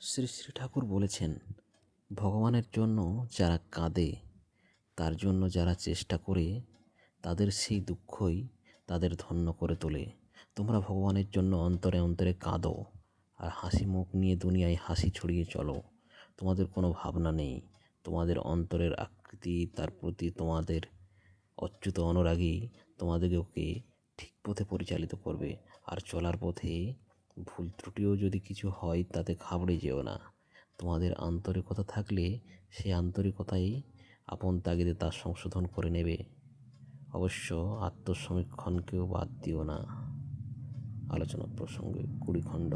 শ্রী শ্রী ঠাকুর বলেছেন, ভগবানের জন্য যারা কাঁদে, তার জন্য যারা চেষ্টা করে, তাদের সেই দুঃখই তাদের ধন্য করে তোলে। তোমরা ভগবানের জন্য অন্তরে অন্তরে কাঁদো আর হাসি মুখ নিয়ে দুনিয়ায় হাসি ছড়িয়ে চলো। তোমাদের কোনো ভাবনা নেই, তোমাদের অন্তরের আকৃতি তার প্রতি তোমাদের অচ্যুত অনুরাগী তোমাদেরকে ঠিক পথে পরিচালিত করবে। আর চলার পথে ভুল ত্রুটিও যদি কিছু হয় তাতে ঘাবড়ে যেও না। তোমাদের আন্তরিকতা থাকলে সেই আন্তরিকতাই আপন তাগিদে তার সংশোধন করে নেবে। অবশ্য আত্মসমীক্ষণকেও বাদ দিও না। আলোচনা প্রসঙ্গে 20 খণ্ড।